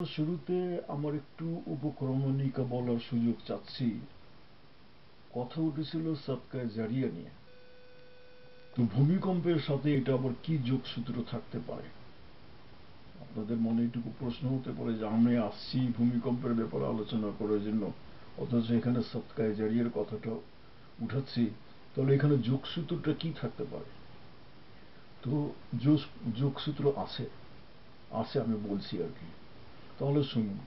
শুরুতে আমার একটু উপক্রমণিকা বলার সুযোগ চাচ্ছি। কথা উঠেছিল সদকায়ে জারিয়া নিয়ে। তো ভূমিকম্পের সাথে এটা আবার কি যোগসূত্র থাকতে পারে? আপনাদের মনে এটুকু প্রশ্ন হতে পারে যে আমি আসছি ভূমিকম্পের ব্যাপারে আলোচনা করার জন্য, অথচ এখানে সদকায়ে জারিয়ার কথাটা উঠাচ্ছি। তাহলে এখানে যোগসূত্রটা কি থাকতে পারে? তো যোগসূত্র আছে, আছে আমি বলছি আর কি। তাহলে শুনুন,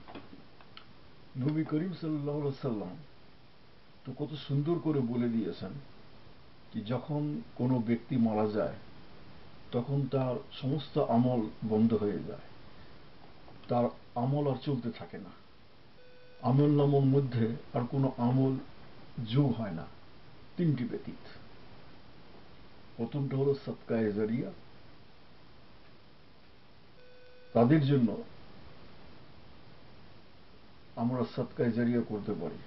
নবী করিম সাল্লাল্লাহু আলাইহি সাল্লাম তো কত সুন্দর করে বলে দিয়েছেন কি যখন কোনো ব্যক্তি মারা যায় তখন তার সমস্ত আমল বন্ধ হয়ে যায়, তার আমল আর চলতে থাকে না। আমল নামের মধ্যে আর কোনো আমল যোগ হয় না, তিনটি ব্যতীত। প্রথমটা হলো সদকায়ে জারিয়া, তাদের জন্য আমরা সদকায়ে জারিয়া করতে পারি।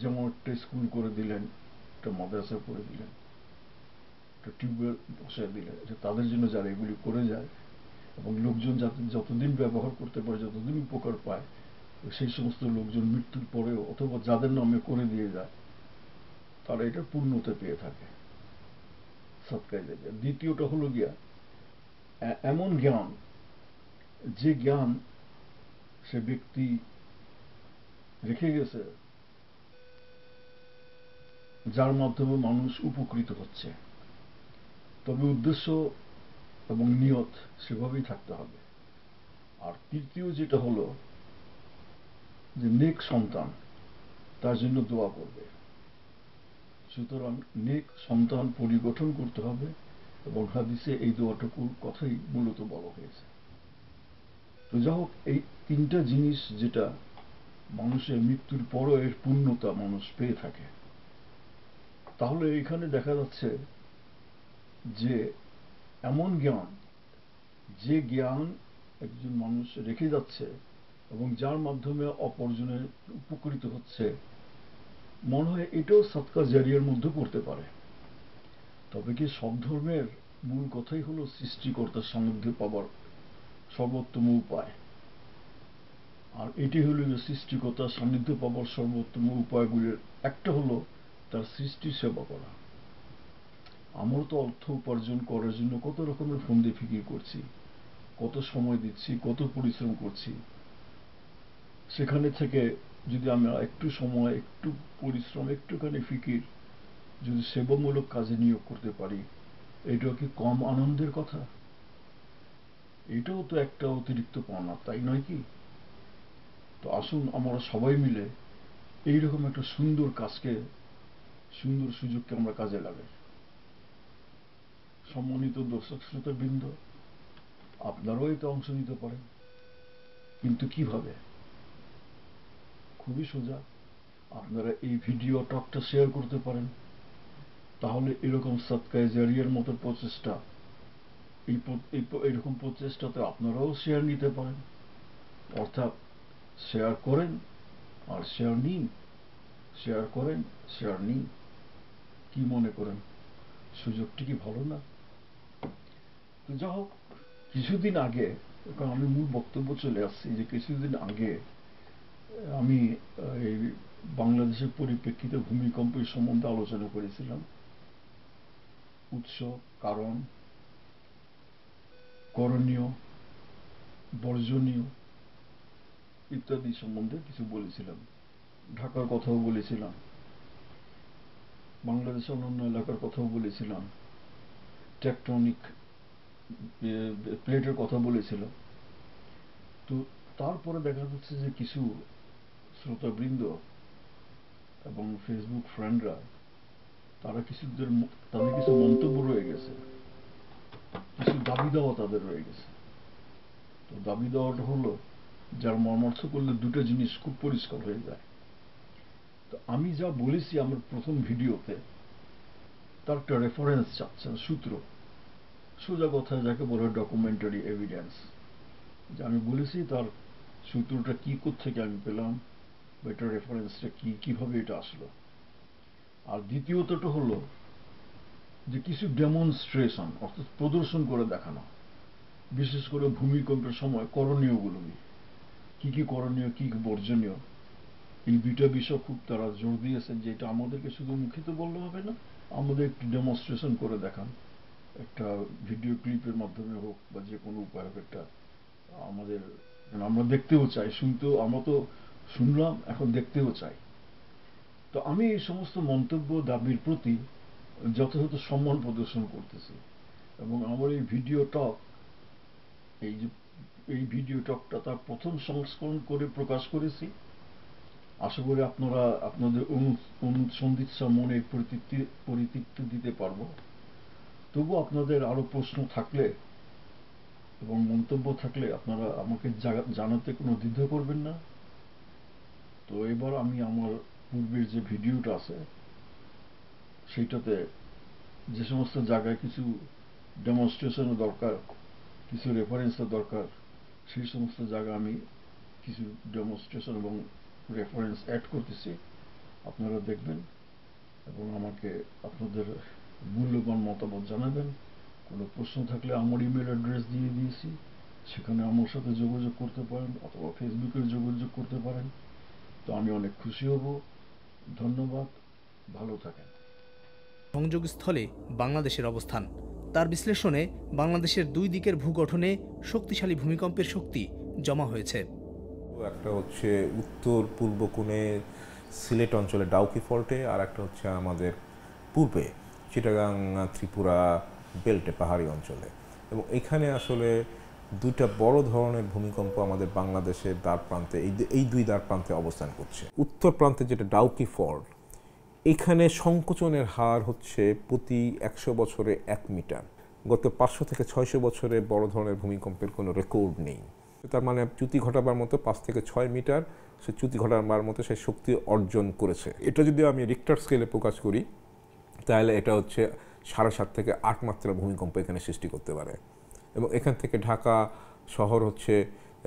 যেমন একটা স্কুল করে দিলেন, একটা মাদ্রাসা করে দিলেন, একটা টিউবওয়েল বসায় দিলেন, এটা তাদের জন্য যারা এগুলি করে যায় এবং লোকজন যাতে যতদিন ব্যবহার করতে পারে, যতদিন উপকার পায়, সেই সমস্ত লোকজন মৃত্যুর পরেও অথবা যাদের নামে করে দিয়ে যায় তারা এটা পূর্ণতা পেয়ে থাকে, সৎকায় জারিয়া। দ্বিতীয়টা হলো গিয়া এমন জ্ঞান, যে জ্ঞান সে ব্যক্তি রেখে গেছে, যার মাধ্যমে মানুষ উপকৃত হচ্ছে, তবে উদ্দেশ্য এবং নিয়ত সেভাবেই থাকতে হবে। আর তৃতীয় যেটা হলো যে নেক সন্তান, তার জন্য দোয়া করবে। সুতরাং নেক সন্তান পরিগঠন করতে হবে এবং হাদিসে এই দোয়াটুকুর কথাই মূলত বলা হয়েছে। তো যাই হোক, এই তিনটা জিনিস যেটা মানুষের মৃত্যুর পরও এর পূর্ণতা মানুষ পেয়ে থাকে, তাহলে এখানে দেখা যাচ্ছে যে এমন জ্ঞান, যে জ্ঞান একজন মানুষ রেখে যাচ্ছে এবং যার মাধ্যমে অপরজনের উপকৃত হচ্ছে, মনে হয় এটাও সদকা জারিয়ার মধ্যে পড়তে পারে। তবে কি সব ধর্মের মূল কথাই হলো সৃষ্টিকর্তার সান্নিধ্য পাবার সর্বোত্তম উপায়। আর এটি হলো যে সৃষ্টিকর্তার সান্নিধ্য পাবার সর্বোত্তম উপায়গুলির একটা হলো তার সৃষ্টির সেবা করা। আমরা তো অর্থ উপার্জন করার জন্য কত রকমের ফন্দি ফিকির করছি, কত সময় দিচ্ছি, কত পরিশ্রম করছি। সেখানে থেকে যদি আমরা একটু সময়, একটু পরিশ্রম, একটুখানি ফিকির যদি সেবামূলক কাজে নিয়োগ করতে পারি, এটাও কি কম আনন্দের কথা? এটাও তো একটা অতিরিক্ত পাওনা, তাই নয় কি? তো আসুন আমরা সবাই মিলে এইরকম একটা সুন্দর কাজকে, সুন্দর সুযোগকে আমরা কাজে লাগাই। সম্মানিত দর্শক শ্রোতাবৃন্দ, আপনারাও এতে অংশ নিতে পারেন। কিন্তু কিভাবে? খুবই সোজা। আপনারা এই ভিডিও টকটা শেয়ার করতে পারেন। তাহলে এরকম সদকায়ে জারিয়ার মতো প্রচেষ্টা, এইরকম প্রচেষ্টাতে আপনারাও শেয়ার নিতে পারেন। অর্থাৎ শেয়ার করেন আর শেয়ার নিন, শেয়ার করেন, শেয়ার নিন। কি মনে করেন? সুযোগটি কি ভালো না? তো যা হোক, কিছুদিন আগে, কারণ আমি মূল বক্তব্য চলে আসছি, যে কিছুদিন আগে আমি এই বাংলাদেশের পরিপ্রেক্ষিতে ভূমিকম্পের সম্বন্ধে আলোচনা করেছিলাম। উৎস, কারণ, করণীয়, বর্জনীয় ইত্যাদি সম্বন্ধে কিছু বলেছিলাম। ঢাকার কথাও বলেছিলাম, বাংলাদেশের অন্যান্য এলাকার কথাও বলেছিলাম, টেকটনিক প্লেটের কথা বলেছিলাম। তো তারপরে দেখা যাচ্ছে যে কিছু শ্রোতাবৃন্দ এবং ফেসবুক ফ্রেন্ডরা, তারা তাদের কিছু মন্তব্য রয়ে গেছে, কিছু দাবি দেওয়া তাদের রয়ে গেছে। তো দাবি দেওয়াটা হলো, যার মর্মার্থ করলে দুটো জিনিস খুব পরিষ্কার হয়ে যায়। তো আমি যা বলেছি আমার প্রথম ভিডিওতে, তার একটা রেফারেন্স চাচ্ছেন, সূত্র। সোজা কথায় যাকে বলে ডকুমেন্টারি এভিডেন্স, যে আমি বলেছি তার সূত্রটা কি, থেকে আমি পেলাম, বা এটা রেফারেন্সটা কি, কিভাবে এটা আসলো। আর দ্বিতীয়তটা হলো যে কিছু ডেমনস্ট্রেশন, অর্থাৎ প্রদর্শন করে দেখানো, বিশেষ করে ভূমিকম্পের সময় করণীয়গুলো কি করণীয়, কি বর্জনীয়, এই দুইটা বিষয় খুব তারা জোর দিয়েছেন যে এটা আমাদেরকে শুধু মুখে তো বললে হবে না, আমাদের একটু ডেমনস্ট্রেশন করে দেখান, একটা ভিডিও ক্লিপের মাধ্যমে হোক বা যে কোনো উপায় হোক, একটা আমাদের আমরা দেখতেও চাই, শুনতেও, আমরা তো শুনলাম, এখন দেখতেও চাই। তো আমি এই সমস্ত মন্তব্য দাবির প্রতি যথাযথ সম্মান প্রদর্শন করতেছি এবং আমার এই ভিডিও টক, এই ভিডিও টকটা তার প্রথম সংস্করণ করে প্রকাশ করেছি। আশা করি আপনারা আপনাদের অনুসন্ধিৎসা মনে পরিতৃপ্তি দিতে পারবো। তবু আপনাদের আরো প্রশ্ন থাকলে এবং মন্তব্য থাকলে আপনারা আমাকে জানাতে কোনো দ্বিধা করবেন না। তো এবার আমি আমার পূর্বের যে ভিডিওটা আছে সেইটাতে যে সমস্ত জায়গায় কিছু ডেমনস্ট্রেশনের দরকার, কিছু রেফারেন্সের দরকার, সেই সমস্ত জায়গা আমি কিছু ডেমনস্ট্রেশন এবং রেফারেন্স অ্যাড করতেছি, আপনারা দেখবেন এবং আমাকে আপনাদের মূল্যবান মতামত জানাবেন। কোনো প্রশ্ন থাকলে আমার ইমেল অ্যাড্রেস দিয়ে দিয়েছি, সেখানে আমার সাথে যোগাযোগ করতে পারেন অথবা ফেসবুকে যোগাযোগ করতে পারেন। তো আমি অনেক খুশি হব। ধন্যবাদ, ভালো থাকেন। সংযোগস্থলে বাংলাদেশের অবস্থান, তার বিশ্লেষণে বাংলাদেশের দুই দিকের ভূগঠনে শক্তিশালী ভূমিকম্পের শক্তি জমা হয়েছে। একটা হচ্ছে উত্তর পূর্ব কোণে সিলেট অঞ্চলে ডাউকি ফল্টে, আর একটা হচ্ছে আমাদের পূর্বে চিটাগাং ত্রিপুরা বেল্টে পাহাড়ি অঞ্চলে। এবং এখানে আসলে দুইটা বড় ধরনের ভূমিকম্প আমাদের বাংলাদেশের দ্বার প্রান্তে, এই দুই দ্বার প্রান্তে অবস্থান করছে। উত্তর প্রান্তে যেটা ডাউকি ফল্ট, এখানে সংকোচনের হার হচ্ছে প্রতি 100 বছরে 1 মিটার। গত 500 থেকে 600 বছরে বড় ধরনের ভূমিকম্পের কোনো রেকর্ড নেই। তার মানে চ্যুতি ঘটাবার মতো 5 থেকে 6 মিটার সে চ্যুতি ঘটাবার মতো সে শক্তি অর্জন করেছে। এটা যদি আমি রিক্টার স্কেলে প্রকাশ করি তাহলে এটা হচ্ছে 7.5 থেকে 8 মাত্রার ভূমিকম্প এখানে সৃষ্টি করতে পারে। এবং এখান থেকে ঢাকা শহর হচ্ছে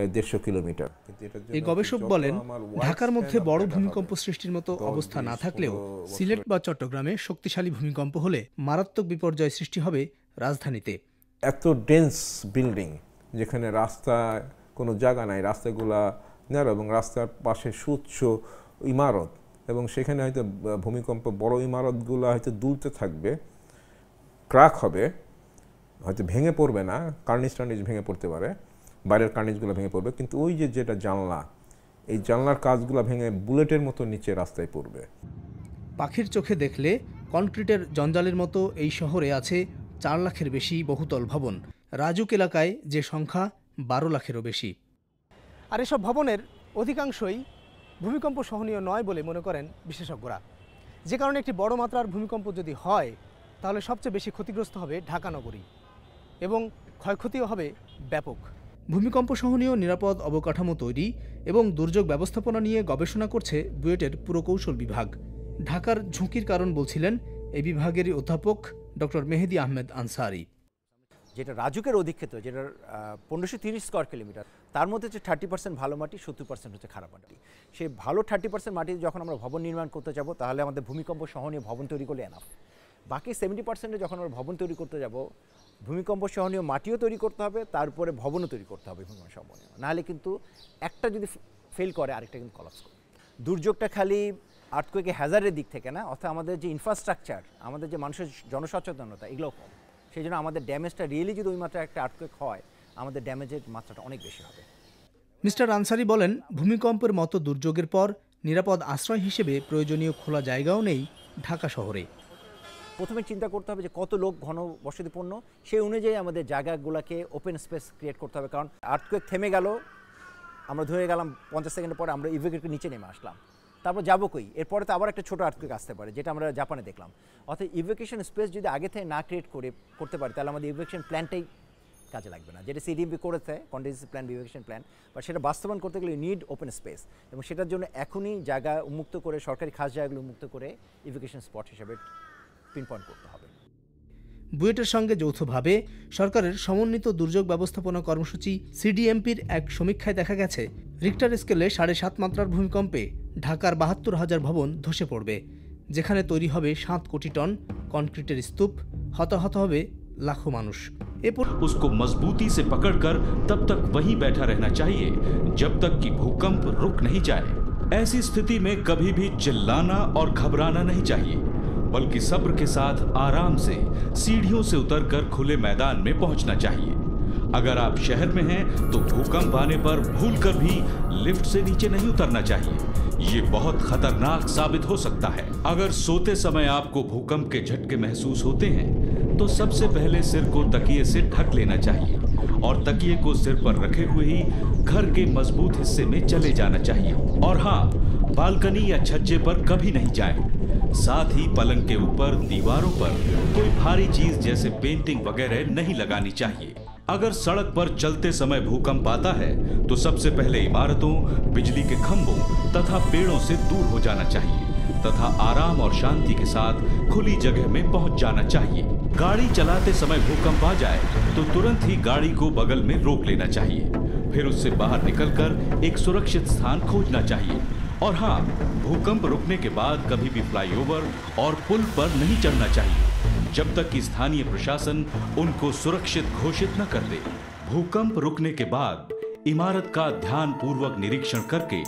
150 কিলোমিটার। এই গবেষক বলেন, ঢাকার মধ্যে বড় ভূমিকম্প সৃষ্টির মতো অবস্থা না থাকলেও সিলেট বা চট্টগ্রামে শক্তিশালী ভূমিকম্প হলে মারাত্মক বিপর্যয় সৃষ্টি হবে রাজধানীতে। এত ডেন্স বিল্ডিং, যেখানে রাস্তা কোনো জায়গা নাই, রাস্তাগুলা ন্যারো এবং রাস্তার পাশে সুউচ্চ ইমারত, এবং সেখানে হয়তো ভূমিকম্প বড় ইমারতগুলো হয়তো দুলতে থাকবে, ক্র্যাক হবে, হয়তো ভেঙে পড়বে না, কার্নিশ টার্নিশ ভেঙে পড়তে পারে, বাইরের কার্নিশগুলো ভেঙে পড়বে, কিন্তু ওই যেটা জানলা, এই জানলার কাজগুলো ভেঙে বুলেটের মতো নিচে রাস্তায় পড়বে। পাখির চোখে দেখলে কনক্রিটের জঞ্জালের মতো এই শহরে আছে 4 লাখের বেশি বহুতল ভবন। রাজুক এলাকায় যে সংখ্যা 12 লাখেরও বেশি। আর এসব ভবনের অধিকাংশই ভূমিকম্প সহনীয় নয় বলে মনে করেন বিশেষজ্ঞরা। যে কারণে একটি বড় মাত্রার ভূমিকম্প যদি হয় তাহলে সবচেয়ে বেশি ক্ষতিগ্রস্ত হবে ঢাকা নগরী এবং ক্ষয়ক্ষতিও হবে ব্যাপক। ভূমিকম্প সহনীয় নিরাপদ অবকাঠামো তৈরি এবং দুর্যোগ ব্যবস্থাপনা নিয়ে গবেষণা করছে বুয়েটের পুরকৌশল বিভাগ। ঢাকার ঝুঁকির কারণ বলছিলেন এই বিভাগেরই অধ্যাপক ডক্টর মেহেদী আহমেদ আনসারি। যেটা রাজুকের অধিক্ষেত্র, যেটা 1530 স্কয়ার কিলোমিটার, তার মধ্যে হচ্ছে 30% ভালো মাটি, 70% হচ্ছে খারাপ মাটি। সেই ভালো 30% মাটি যখন আমরা ভবন নির্মাণ করতে যাব তাহলে আমাদের ভূমিকম্প সহনীয় ভবন তৈরি করলে এনাফ। বাকি 70% যখন আমরা ভবন তৈরি করতে যাব, ভূমিকম্প সহনীয় মাটিও তৈরি করতে হবে, তারপরে ভবনও তৈরি করতে হবে ভূমিকম্প সহনীয়। নাহলে কিন্তু একটা যদি ফেল করে আরেকটা কিন্তু কলাপস করে। দুর্যোগটা খালি আর্থকুয়েকে হ্যাজার্ডের দিক থেকে না, অর্থাৎ আমাদের যে ইনফ্রাস্ট্রাকচার, আমাদের যে মানুষের জনসচেতনতা, এগুলোও কম। সেই জন্য আমাদের ড্যামেজটা রিয়েলি যদি ওই মাত্রায় একটা আর্থকুয়েক হয়, আমাদের ড্যামেজের মাত্রাটা অনেক বেশি হবে। মিস্টার আনসারি বলেন, ভূমিকম্পের মতো দুর্যোগের পর নিরাপদ আশ্রয় হিসেবে প্রয়োজনীয় খোলা জায়গাও নেই ঢাকা শহরে। প্রথমে চিন্তা করতে হবে যে কত লোক ঘন বসতিপূর্ণ, সেই অনুযায়ী আমাদের জায়গাগুলোকে ওপেন স্পেস ক্রিয়েট করতে হবে। কারণ আর্থকুয়েক থেমে গেল, আমরা ধরে গেলাম 50 সেকেন্ডের পরে আমরা ইভ্যাকুয়েটকে নিচে নেমে আসলাম, তারপর যাবো কই? এরপরে তো আবার একটা ছোটো আর্থকুয়েক আসতে পারে, যেটা আমরা জাপানে দেখলাম। অর্থাৎ ইভ্যাকুয়েশন স্পেস যদি আগে থেকে না ক্রিয়েট করতে পারি তাহলে আমাদের ইভ্যাকুয়েশন প্ল্যানটাই কাজে লাগবে না, যেটা সিডিএমপি করেছে, contingency plan, evacuation plan. But সেটা বাস্তবায়ন করতে গেলে নিড ওপেন স্পেস, এবং সেটার জন্য এখনই জায়গা উন্মুক্ত করে, সরকারি খাস জায়গাগুলো উন্মুক্ত করে ইভ্যাকুয়েশন স্পট হিসেবে পিনপয়েন্ট করতে হবে। বুয়েটের সঙ্গে যৌথভাবে সরকারের সমন্বিত দুর্যোগ ব্যবস্থাপনা কর্মসূচি সিডিএমপির এক সমীক্ষায় দেখা গেছে, রিক্টার স্কেলে 7.5 মাত্রার ভূমিকম্পে ঢাকার 72,000 ভবন ধসে পড়বে, যেখানে তৈরি হবে 7 কোটি টন কনক্রিটের স্তূপ, হতাহত হবে লাখো মানুষ। उसको मजबूती से पकड़कर तब तक वहीं बैठा रहना चाहिए जब तक कि भूकंप रुक नहीं जाए। ऐसी स्थिति में कभी भी चिल्लाना और घबराना नहीं चाहिए, बल्कि सब्र के साथ आराम से सीढ़ियों से उतरकर खुले मैदान में पहुंचना चाहिए। अगर आप शहर में हैं तो भूकंप आने पर भूलकर भी लिफ्ट से नीचे नहीं उतरना चाहिए, ये बहुत खतरनाक साबित हो सकता है। अगर सोते समय आपको भूकंप के झटके महसूस होते हैं तो सबसे पहले सिर को तकिए से ढक लेना चाहिए और तकिए को सिर पर रखे हुए ही घर के मजबूत हिस्से में चले जाना चाहिए। और हाँ, बालकनी या छज्जे पर कभी नहीं जाएं। साथ ही पलंग के ऊपर, दीवारों पर कोई भारी चीज जैसे पेंटिंग वगैरह नहीं लगानी चाहिए। अगर सड़क पर चलते समय भूकंप आता है तो सबसे पहले इमारतों, बिजली के खंभों तथा पेड़ों से दूर हो जाना चाहिए तथा आराम और शांति के साथ खुली जगह में पहुंच जाना चाहिए। गाड़ी चलाते समय भूकंप आ जाए तो तुरंत ही गाड़ी को बगल में रोक लेना चाहिए, फिर उससे बाहर निकलकर एक सुरक्षित स्थान खोजना चाहिए। और हाँ, भूकंप रुकने के बाद कभी भी फ्लाईओवर और पुल पर नहीं चढ़ना चाहिए जब तक कि स्थानीय प्रशासन उनको सुरक्षित घोषित न कर दे। भूकंप रुकने के बाद इमारत का ध्यानपूर्वक निरीक्षण करके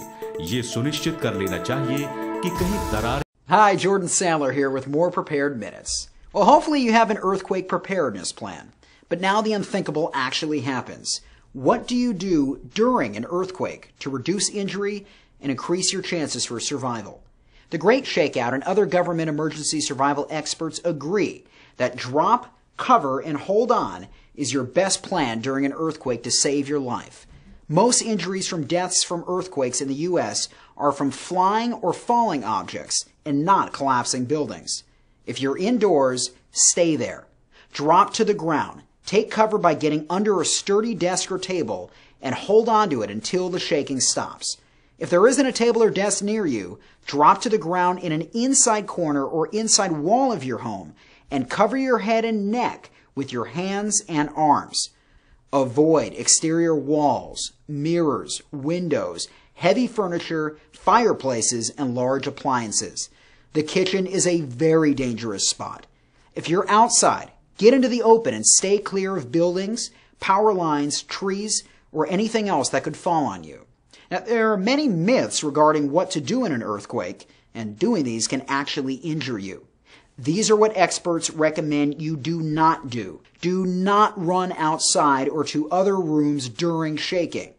ये सुनिश्चित कर लेना चाहिए कि कहीं दरार। Hi, Jordan Sandler here with more Prepared Minutes. Well, hopefully you have an earthquake preparedness plan. But now the unthinkable actually happens. What do you do during an earthquake to reduce injury and increase your chances for survival? The Great Shakeout and other government emergency survival experts agree that drop, cover, and hold on is your best plan during an earthquake to save your life. Most injuries from deaths from earthquakes in the U.S. are from flying or falling objects and not collapsing buildings. If you're indoors, stay there. Drop to the ground. Take cover by getting under a sturdy desk or table and hold on to it until the shaking stops. If there isn't a table or desk near you, drop to the ground in an inside corner or inside wall of your home and cover your head and neck with your hands and arms. Avoid exterior walls, mirrors, windows, heavy furniture, fireplaces, and large appliances. The kitchen is a very dangerous spot. If you're outside, get into the open and stay clear of buildings, power lines, trees, or anything else that could fall on you. Now, there are many myths regarding what to do in an earthquake, and doing these can actually injure you. These are what experts recommend you do not do. Do not run outside or to other rooms during shaking.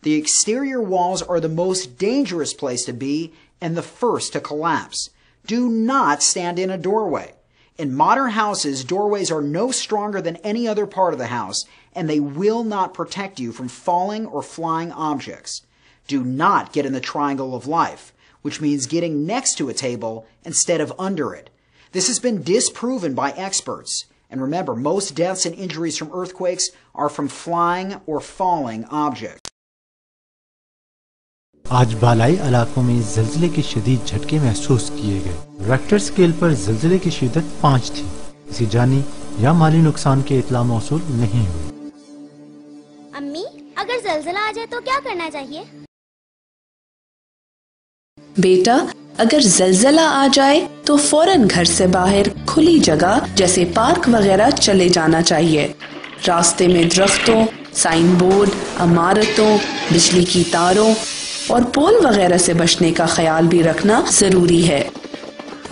The exterior walls are the most dangerous place to be and the first to collapse. Do not stand in a doorway. In modern houses, doorways are no stronger than any other part of the house, and they will not protect you from falling or flying objects. Do not get in the triangle of life, which means getting next to a table instead of under it. This has been disproven by experts. And remember, most deaths and injuries from earthquakes are from flying or falling objects. आज बालाई इलाकों में ज़लज़ले के शदीद झटके महसूस किए गए। Richter scale पर ज़लज़ले की शिद्दत 5 थी। किसी जानी या माली नुकसान के इत्ला मौसूल नहीं हुई। अम्मी, अगर ज़लज़ला आ जाए तो क्या करना चाहिए? बेटा, अगर ज़लज़ला आ जाए तो फौरन घर से बाहर खुली जगह जैसे पार्क वगैरह चले जाना चाहिए। रास्ते में दरख्तों, साइन बोर्ड, इमारतों, बिजली की तारों और पोल वगैरह से बचने का ख्याल भी रखना जरूरी है।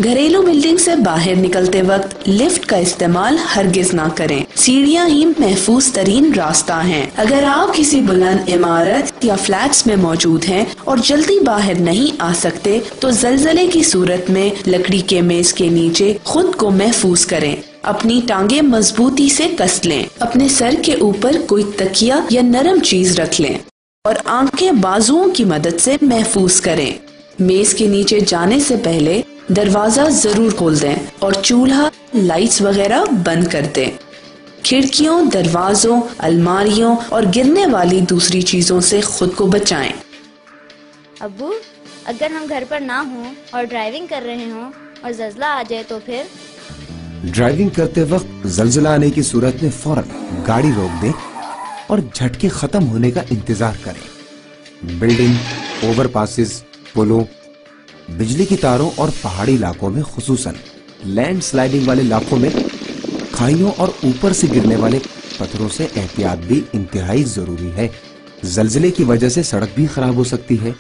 घरेलू बिल्डिंग से बाहर निकलते वक्त लिफ्ट का इस्तेमाल हरगिज ना करें। सीढ़ियां ही महफूज तरीन रास्ता हैं। अगर आप किसी बुलंद इमारत या फ्लैट्स में मौजूद हैं और जल्दी बाहर नहीं आ सकते तो ज़लज़ले की सूरत में लकड़ी के मेज के नीचे खुद को महफूज करें। अपनी टांगे मजबूती से कस लें। अपने सर के ऊपर कोई तकिया या नरम चीज रख लें और आंखें बाजुओं की मदद से महफूज करें। मेज के नीचे जाने से पहले दरवाजा जरूर खोल दें और चूल्हा, लाइट्स वगैरह बंद कर दें। खिड़कियों, दरवाजों, अलमारियों और गिरने वाली दूसरी चीजों से खुद को बचाएं। अब्बू, अगर हम घर पर ना हों और ड्राइविंग कर रहे हों और ज़लज़ला आ जाए तो फिर? ड्राइविंग करते वक्त ज़लज़ला आने की सूरत में फौरन गाड़ी रोक दें और झटके खत्म होने का इंतजार करें। बिल्डिंग, ओवरपासेस, पुलों, बिजली की तारों और पहाड़ी इलाकों में खुसूसन लैंड स्लाइडिंग वाले इलाकों में खाइयों और ऊपर से गिरने वाले पत्थरों से एहतियात भी इंतहाई जरूरी है। जलजले की वजह से सड़क भी खराब हो सकती है,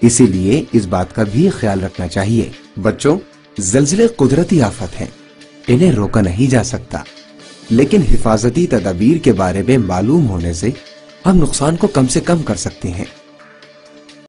इसीलिए इस बात का भी ख्याल रखना चाहिए। बच्चों, जलजले कुदरती आफत हैं, इन्हें रोका नहीं जा सकता, लेकिन हिफाजती तदाबीर के बारे में मालूम होने से हम नुकसान को कम से कम कर सकते हैं।